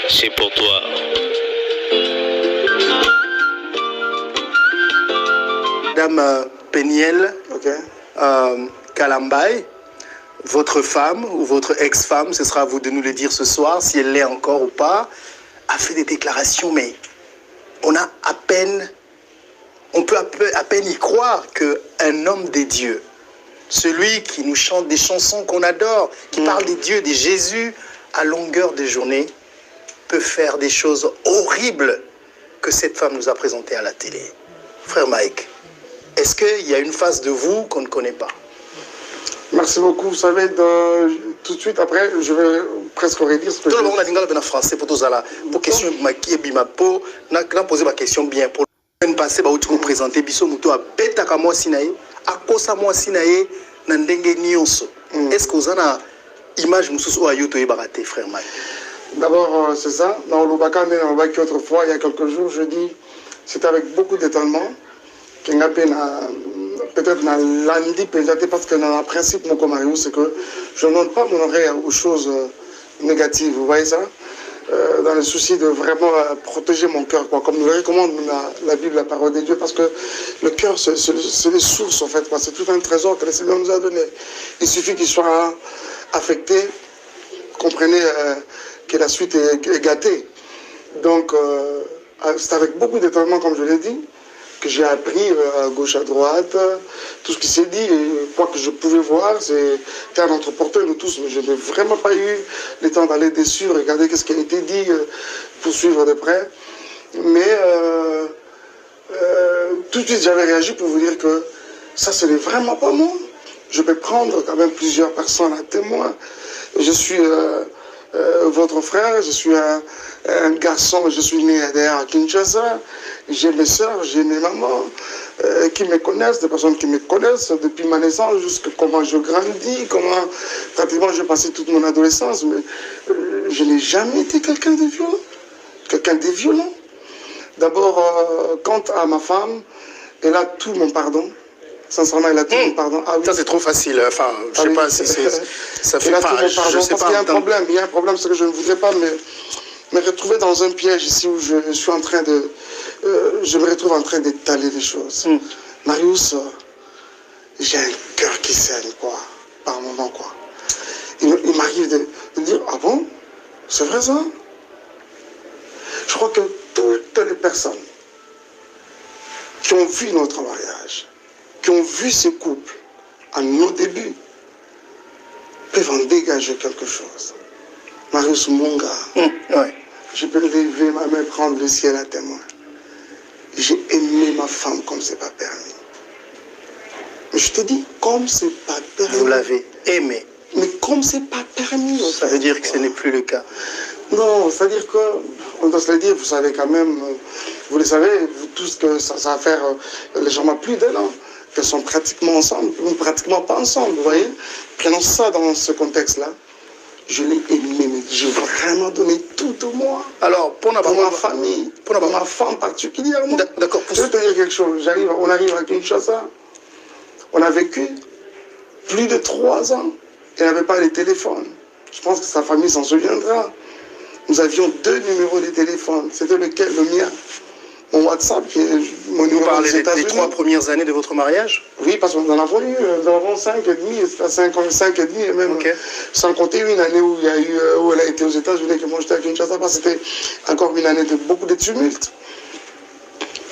c'est pour toi. Madame Péniel, Kalambay, votre femme ou votre ex-femme, ce sera à vous de nous le dire ce soir, si elle l'est encore ou pas, a fait des déclarations, mais on a on peut à peine y croire qu'un homme des dieux, celui qui nous chante des chansons qu'on adore, qui parle des dieux, des Jésus, à longueur de journée, peut faire des choses horribles que cette femme nous a présentées à la télé. Frère Mike, est-ce qu'il y a une face de vous qu'on ne connaît pas? Merci beaucoup. Vous savez, tout de suite après, je vais presque redire ce que tout le monde a dit en français pour tous là. Pour question pour poser ma question bien. Pour le passé, bah où tu vous présenter, biso muto a beta kamo sinae, a kosa mo sinae, nandenge nyonso. Est-ce que vous avez une image mususu ou ayoto ebarate, frère Mike? D'abord, c'est ça. Dans le Bakane, dans le Baki, autrefois, il y a quelques jours, je dis, c'était avec beaucoup d'étonnement qu'il y a peut-être dans l'andi parce que dans le principe, mon comariou, c'est que je ne donne pas mon oreille aux choses négatives. Vous voyez ça? Dans le souci de vraiment protéger mon cœur, quoi. Comme nous recommande la Bible, la parole de Dieu, parce que le cœur, c'est les sources, en fait. C'est tout un trésor que le Seigneur nous a donné. Il suffit qu'il soit affecté, comprenez que la suite est gâtée. Donc, c'est avec beaucoup d'étonnement, comme je l'ai dit, que j'ai appris à gauche, à droite, tout ce qui s'est dit, et quoi que je pouvais voir, c'était un entreporteur, nous tous, mais je n'ai vraiment pas eu le temps d'aller dessus, regarder ce qui a été dit, pour suivre de près. Mais tout de suite, j'avais réagi pour vous dire que ça, ce n'est vraiment pas moi. Je vais prendre quand même plusieurs personnes à témoin. Je suis votre frère, je suis un garçon, je suis né à Kinshasa, j'ai mes soeurs, j'ai mes mamans qui me connaissent, des personnes qui me connaissent depuis ma naissance, jusqu'à comment je grandis, comment pratiquement j'ai passé toute mon adolescence, mais je n'ai jamais été quelqu'un de violent. D'abord, quant à ma femme, elle a tout mon pardon. Sincèrement, elle a tout mon pardon. Ah, oui. Ça, c'est trop facile. Enfin, je ne sais pas si ça fait pas. Je sais pas. Il y a un problème. Il y a un problème, c'est que je ne voudrais pas me retrouver dans un piège ici où je suis en train de. Je me retrouve en train d'étaler les choses. Marius, j'ai un cœur qui saigne, quoi, par moment, quoi. Il m'arrive de dire, ah bon, c'est vrai ça? Je crois que toutes les personnes qui ont vu notre mariage, qui ont vu ce couple à nos débuts, peuvent en dégager quelque chose. Marius Munga, je peux lever ma main, prendre le ciel à témoin. J'ai aimé ma femme comme c'est pas permis. Mais je te dis, comme c'est pas permis. Vous l'avez aimé. Mais comme c'est pas permis. Ça veut dire que ce n'est plus le cas. Non, c'est-à-dire que, on doit se le dire, vous savez quand même, vous le savez, vous tous, que ça va faire légèrement plus d'un an, qu'elles sont pratiquement ensemble, ou pratiquement pas ensemble, vous voyez. Prenons ça dans ce contexte-là. Je l'ai aimé, mais j'ai vraiment donné tout de moi. Alors, pour ma famille, pour ma femme particulièrement. D'accord. Je vais te dire quelque chose. On arrive à Kinshasa. On a vécu plus de 3 ans. Elle n'avait pas les téléphones. Je pense que sa famille s'en souviendra. Nous avions 2 numéros de téléphone. C'était lequel? Le mien. Mon WhatsApp, mon numéro. Vous parlez des 3 premières années de votre mariage? Oui, parce qu'on en avons eu, nous en avons 5 et demi, 5 et demi, et même sans compter une année où elle a été aux États-Unis, que moi j'étais à Kinshasa, c'était encore une année de beaucoup de tumultes.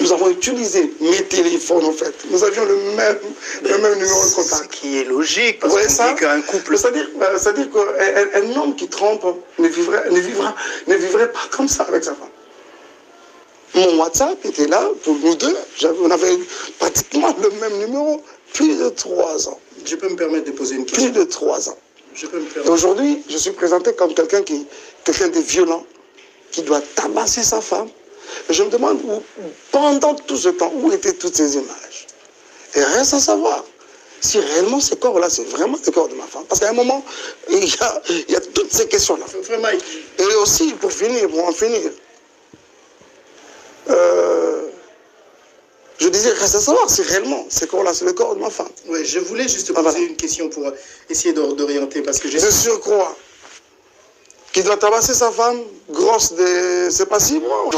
Nous avons utilisé mes téléphones en fait. Nous avions le même numéro de contact. Ce qui est logique, parce qu'on dit qu'un couple. C'est-à-dire qu'un homme qui trompe ne vivrait pas comme ça avec sa femme. Mon WhatsApp était là pour nous deux. On avait pratiquement le même numéro. Plus de 3 ans. Je peux me permettre de poser une question? Plus de 3 ans. Je peux me permettre. Et aujourd'hui, je suis présenté comme quelqu'un de violent, qui doit tabasser sa femme. Et je me demande, pendant tout ce temps, où étaient toutes ces images? Et reste à savoir si réellement ces corps-là, c'est vraiment les corps de ma femme. Parce qu'à un moment, il y a toutes ces questions-là. Et aussi, pour en finir, je disais, reste à savoir si réellement ces corps-là, c'est le corps de ma femme. Oui, je voulais juste poser une question pour essayer d'orienter, parce que de surcroît, qui doit tabasser sa femme, grosse de... C'est pas si bon.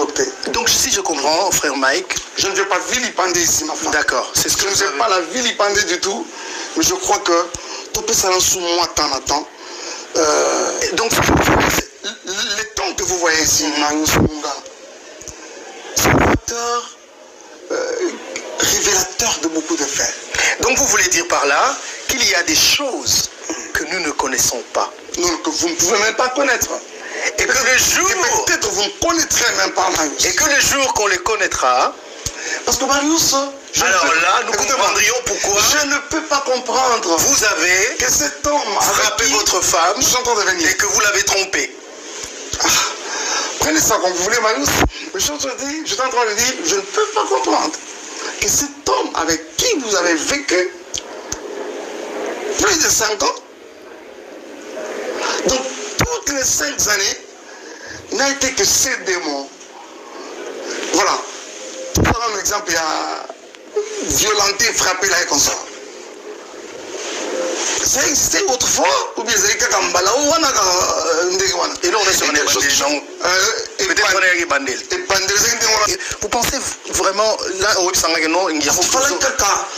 Donc si je comprends, frère Mike... Je ne vais pas vilipender ici ma femme. D'accord, c'est ce que je ne vais pas la vilipender du tout, mais je crois que tout peut s'en sous moi tant à temps. Donc les temps que vous voyez ici, Marius Munga, c'est un facteur révélateur de beaucoup de faits. Donc vous voulez dire par là qu'il y a des choses que nous ne connaissons pas. Non, que vous ne pouvez même pas connaître. Et que le jour... Peut-être vous ne connaîtrez même pas Marius. Et que le jour qu'on les connaîtra... Parce que Marius... Alors là, nous comprendrions pourquoi... Je ne peux pas comprendre... Vous avez... Que cet homme... frappé votre femme... Nous sommes en train de venir. Et que vous l'avez trompé. Prenez ça comme vous voulez, Marius. Mais je suis en train de dire, je ne peux pas comprendre que cet homme avec qui vous avez vécu plus de 5 ans, donc toutes les 5 années, n'a été que ces démons. Voilà. Par exemple, il y a violenté, frappé là et comme ça. Ça existait autrefois, ou bien c'est quelqu'un qui et là on est sur les gens. Vous pensez vraiment là au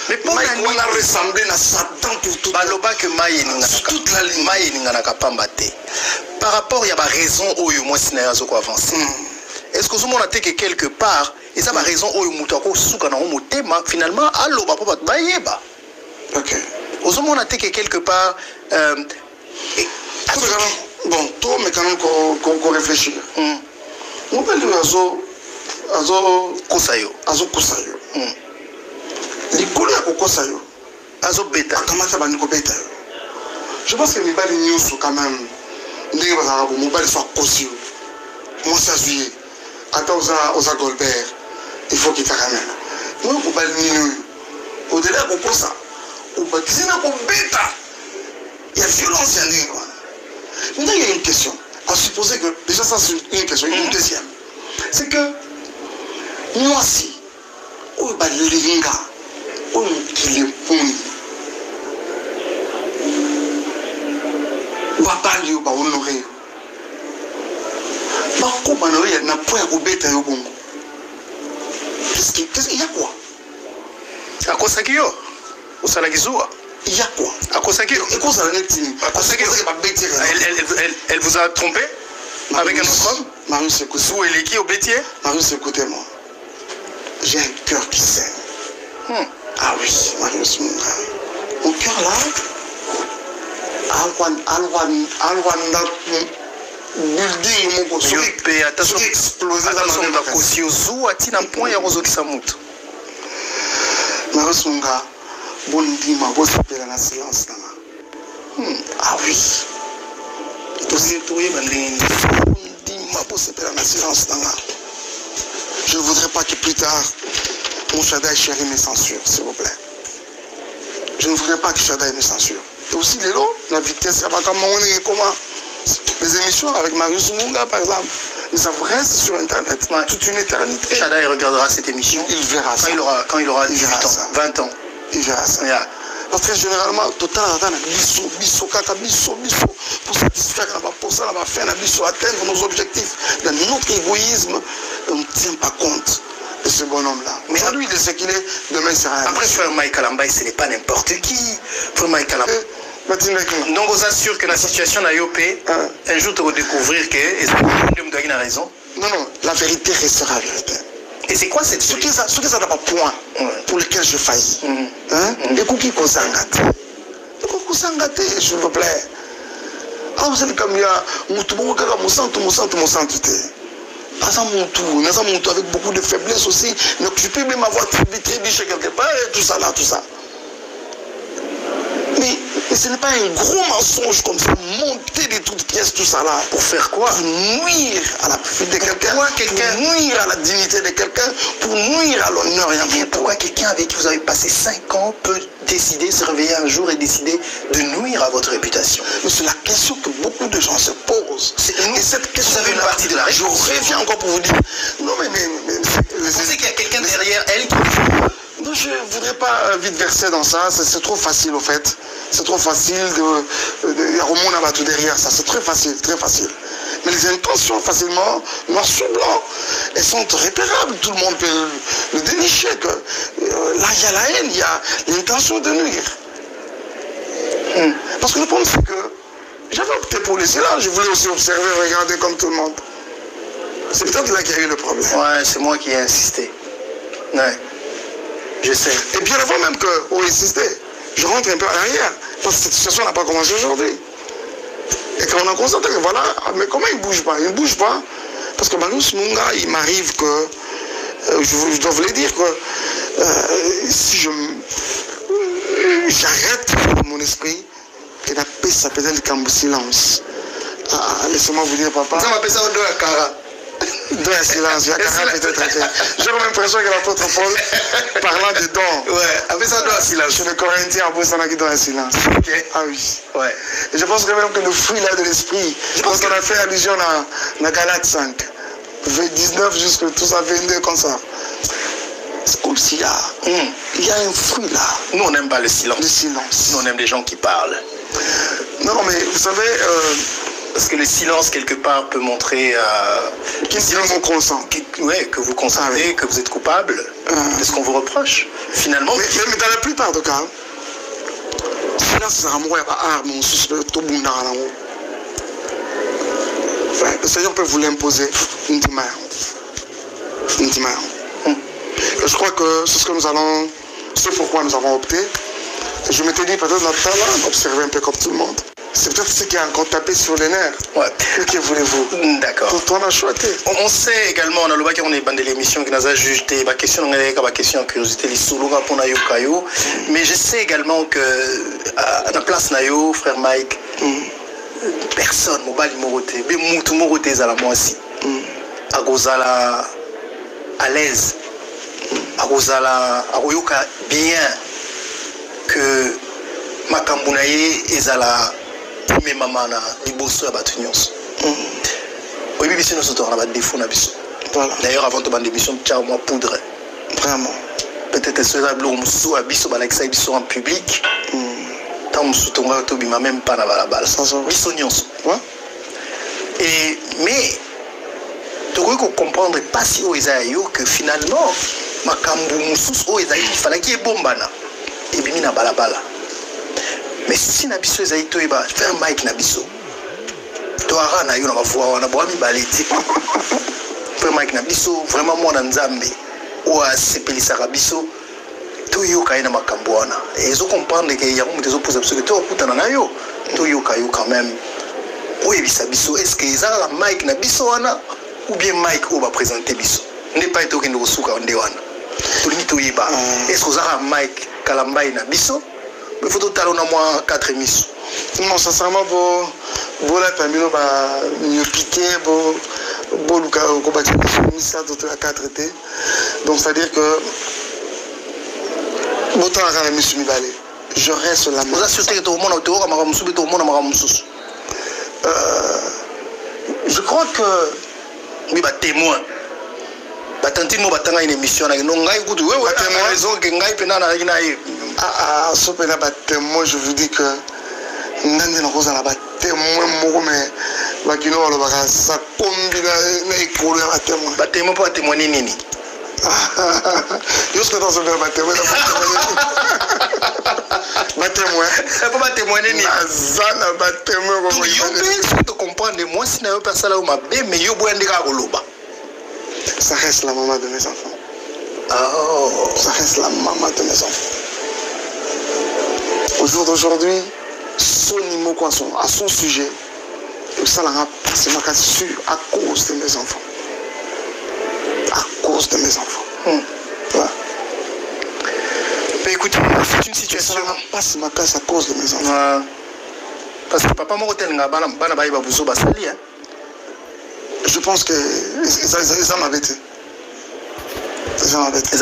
mais on a ressemblé à Satan pour tout toute la ligne. Par rapport, il y a une raison où moi c'est avancer. Est-ce que vous avez que quelque part et ça ma raison où finalement allo ba pas bayeba. OK. Aux hommes on a que quelque part bon, toi mais quand même qu'on réfléchit. On peut dire azo kosayo. Les couleurs au kosayo. Azo beta. Comment ça va nous beta? Je pense que les balles news quand même. Les balles sont kosio. Moi ça juillet. Attends aux Goldberg. Il faut qu'il t'amène. Moi pour balles news. Au-delà de ça. Il y a violence, il y a une question. À supposer que, déjà ça c'est une question, une deuxième. C'est que, nous aussi, où est le linga, où est le puni, où est le ba honoré, comment il y a un point où bête est au bon. Qu'est-ce qu'il y a quoi? À quoi ça qui est? Il y a quoi? Elle vous a trompé avec un autre homme? Marius, écoutez. Vous et qui au bêtier? Marius, écoutez-moi. J'ai un cœur qui saigne. Ah oui, Marius, mon cœur là, Marius Munga, bon dima, bon s'appelle la silence. Ah oui. Je ne voudrais pas que plus tard, mon Shaddai chéri me censure, s'il vous plaît. Je ne voudrais pas que Shaddai me censure. Et aussi, les lots, la vitesse, comment les émissions avec Marius Munga, par exemple, ils savent rester sur Internet toute une éternité. Shaddai regardera cette émission. Il verra ça. Quand il aura 18 ans, 20 ans. Il verra ça. Yeah. Parce que généralement, total, pour satisfaire, pour ça, atteindre nos objectifs. Dans notre égoïsme, on ne tient pas compte de ce bonhomme-là. Mais lui, de ce qu'il est, demain, il sera un. Après, frère Mike Kalambay, ce n'est pas n'importe qui. Frère Mike Kalambay. Donc, on vous assure que la situation n'a pas un jour, tu vas découvrir que. Est-ce que tu as raison? Non, la vérité restera la vérité. Et c'est quoi cette vérité? Ce que ça n'a pas point pour lequel je faillis. Et qui Kosangate, s'il vous plaît. Ah, vous savez comme il y a avec beaucoup de faiblesse aussi. Donc je peux même avoir trébuché quelque part et tout ça là, tout ça. Mais ce n'est pas un gros mensonge comme ça, monter de toutes pièces, tout ça là. Pour faire quoi? Pour nuire à la vie de quelqu'un, pour nuire à la dignité de quelqu'un, pour nuire à l'honneur. Mais pourquoi quelqu'un avec qui vous avez passé 5 ans peut décider, se réveiller un jour et décider de nuire à votre réputation? Mais c'est la question que beaucoup de gens se posent. Et cette question, vous avez une partie de la réponse. Je reviens encore pour vous dire. Non mais vous pensez qu'il y a quelqu'un derrière elle qui... Non, je ne voudrais pas vite verser dans ça, c'est trop facile au fait. C'est trop facile il y a Romain tout derrière ça, c'est très facile, très facile. Mais les intentions, facilement, noir sur blanc, elles sont repérables. Tout le monde peut le dénicher. Que, là, il y a la haine, il y a l'intention de nuire. Parce que le problème, c'est que j'avais opté pour le silence. Je voulais aussi observer, regarder comme tout le monde. C'est peut-être là qu'il y a eu le problème. Ouais, c'est moi qui ai insisté. Ouais, je sais. Et bien avant même qu'on insisté, je rentre un peu à l'arrière. Parce que cette situation n'a pas commencé aujourd'hui. Et quand on a constaté que voilà, mais comment il ne bouge pas? Il ne bouge pas. Parce que Manus Munga, il m'arrive que, je dois vous le dire que si j'arrête mon esprit, et la paix, ça peut être comme silence. Laissez-moi vous dire, papa. Ça m'appelle ça au dos à Cara. Dans un silence, il y a Cara peut-être. J'ai l'impression que l'apôtre Paul, parlant des dons, ouais, avec ça dans un silence. chez les Corinthiens, après ça, on a qui dans un silence. Okay. Ah oui. Ouais. Et je pense que même que le fruit là de l'esprit, je pense qu'on a fait allusion à Galates 5, 19 jusqu'à tout ça, 22 comme ça. C'est comme s'il y a, il y a un fruit là. Nous, on n'aime pas le silence. Le silence. Nous, on aime les gens qui parlent. Non, mais vous savez, parce que le silence, quelque part, peut montrer silence consent. Ouais, que vous consentez, que vous êtes coupable de ce qu'on vous reproche. Finalement. Mais dans la plupart des cas, silence, c'est un mot, il y a arme, tout le monde. Le Seigneur peut vous l'imposer intimement. Je crois que c'est ce que nous allons, c'est pourquoi nous avons opté. Je m'étais dit peut-être notre talent, observer un peu comme tout le monde. C'est peut-être ce qui a encore tapé sur les nerfs. Ouais. Que voulez-vous? D'accord. Tout on a choisi. On sait également, on a le on est bandé l'émission qui nous a jugé des questions, on a question curiosité, les soulonga pour nayo kayo. Mais je sais également que à la place nayo, frère Mike, personne, mobile moroté, mais moutou moroté à la moi aussi. À Gozala à l'aise. À Gozala à Oyoka bien que Makambunaye ezala mais maman na liboso ya batu nyonso. Oui, biso nous sommes dans défaut na biso. Voilà. D'ailleurs avant de bande émission tiens moi poudre. Vraiment. Peut-être ce là bleu musu a biso balakisa biso en public. Tant musu tonga to bima même pas na balabala. Biso nyonso. Ouais. Et mais tu dois comprendre pas si o ezayo que finalement makambu musu o ezayi il fallait qu'il bombana. Et bimi na balabala. Mais si na biso ezali to eba faire Mike na biso to ara na yo na voix wana bo mi baleti faire Mike na biso vraiment moi na nzambe o a sepelisa biso to yo ka ina makambo wana et zo comprendre que ya mo tezo poser parce que to okutana na yo to yo ka yo quand même o ebisa biso est-ce que ezala Mike na biso wana ou bien Mike o ba présenter biso n'est pas to kendo suka onde wana to lingi to yeba est-ce que ezala Mike kalambai na biso. Il faut tout à l'heure moi 4 émissions. Non, sincèrement, bon la famille va mieux piquer, bon le cas au combat de ça tout à 4 été. Donc c'est à dire que bon temps à la mission Mibalé. Je reste là. Vous assurez que tout le monde autour, tout le monde je crois que oui bah témoin. Batantine mo batanga une émission na no ngai kudu wewe témoin raison que ngai pena na ce pena ba témoin je vous dis que nande na koza na ba témoin moko mais ba kino wala ba sa kombi na ikolo ya ba témoin. Ba témoin pas témoigner nini. Juste dans ce ba témoin ba témoin. Pas ba témoigner nini. Azana ba témoin ko yo peux comprendre moi si na yo personne là ma be mais yo boyandika koloba. Ça reste la maman de mes enfants. Oh. Ça reste la maman de mes enfants. Au jour d'aujourd'hui, son mot à son sujet, ça l'a passé ma case sur à cause de mes enfants. À cause de mes enfants. Ouais. Mais écoute, c'est une situation. Ça l'a passé ma case à cause de mes enfants. Parce que papa m'a dit que je pense que ils en avaient été. Ils en avaient été.